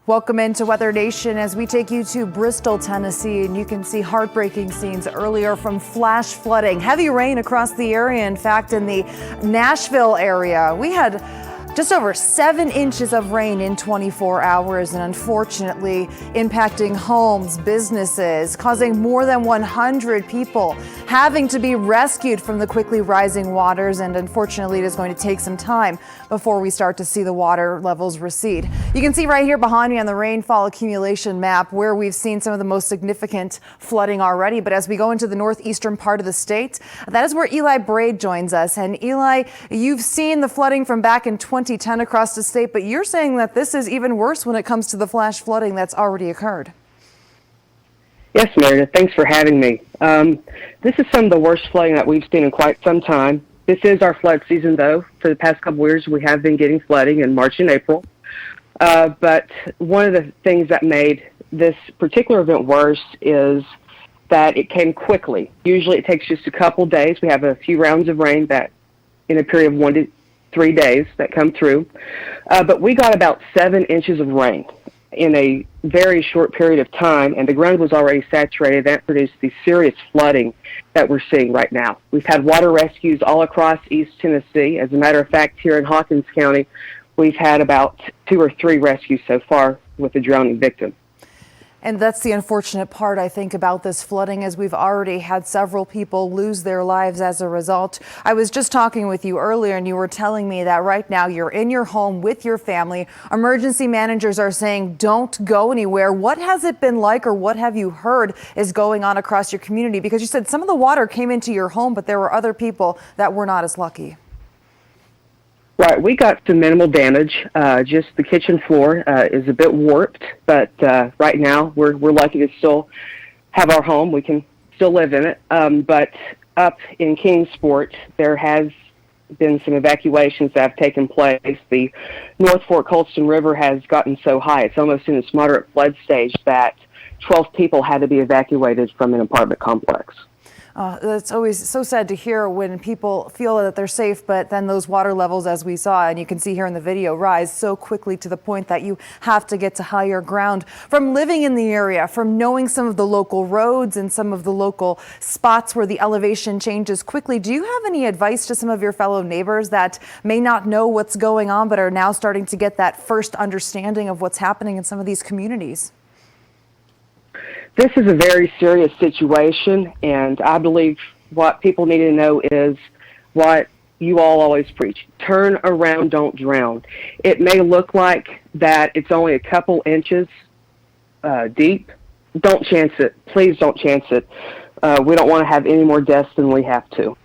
Welcome into Weather Nation as we take you to Bristol, Tennessee, and you can see heartbreaking scenes earlier from flash flooding. Heavy rain across the area. In fact, in the Nashville area, we had just over 7 inches of rain in 24 hours, and unfortunately impacting homes, businesses, causing more than 100 people having to be rescued from the quickly rising waters. And unfortunately, it is going to take some time before we start to see the water levels recede. You can see right here behind me on the rainfall accumulation map where we've seen some of the most significant flooding already. But as we go into the northeastern part of the state, that is where Eli Bray joins us. And Eli, you've seen the flooding from back in 2010 across the state, but you're saying that this is even worse when it comes to the flash flooding that's already occurred. Yes, Meredith, thanks for having me. This is some of the worst flooding that we've seen in quite some time. This is our flood season, though. For the past couple of years, we have been getting flooding in March and April. But one of the things that made this particular event worse is that it came quickly. Usually it takes just a couple days. We have a few rounds of rain that in a period of 1 to 3 days that come through. But we got about 7 inches of rain in a very short period of time, and the ground was already saturated. That produced the serious flooding that we're seeing right now. We've had water rescues all across East Tennessee. As a matter of fact, here in Hawkins County, we've had about 2 or 3 rescues so far with a drowning victim. And that's the unfortunate part, I think, about this flooding, as we've already had several people lose their lives as a result. I was just talking with you earlier, and you were telling me that right now you're in your home with your family. Emergency managers are saying don't go anywhere. What has it been like, or what have you heard is going on across your community? Because you said some of the water came into your home, but there were other people that were not as lucky. Right, we got some minimal damage. Just the kitchen floor is a bit warped, but right now we're lucky to still have our home. We can still live in it. But up in Kingsport, there has been some evacuations that have taken place. The North Fork Holston River has gotten so high, it's almost in its moderate flood stage, that 12 people had to be evacuated from an apartment complex. It's always so sad to hear when people feel that they're safe, but then those water levels, as we saw, and you can see here in the video, rise so quickly to the point that you have to get to higher ground. From living in the area, from knowing some of the local roads and some of the local spots where the elevation changes quickly, do you have any advice to some of your fellow neighbors that may not know what's going on but are now starting to get that first understanding of what's happening in some of these communities? This is a very serious situation, and I believe what people need to know is what you all always preach: turn around, don't drown. It may look like that it's only a couple inches deep. Don't chance it. Please don't chance it. We don't want to have any more deaths than we have to.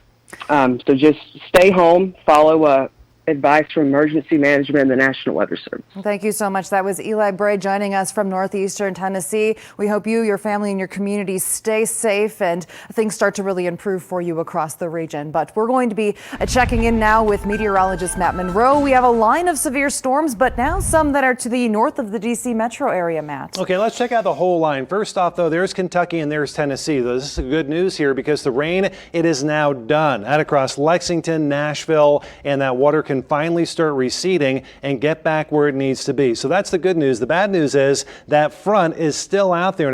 So just stay home, follow advice from emergency management and the National Weather Service. Thank you so much. That was Eli Bray joining us from northeastern Tennessee. We hope you, your family, and your community stay safe and things start to really improve for you across the region. But we're going to be checking in now with meteorologist Matt Monroe. We have a line of severe storms, but now some that are to the north of the D.C. metro area, Matt. Okay, let's check out the whole line. First off, though, there's Kentucky and there's Tennessee. This is good news here because the rain, it is now done. Out across Lexington, Nashville, and that water can finally start receding and get back where it needs to be. So that's the good news. The bad news is that front is still out there.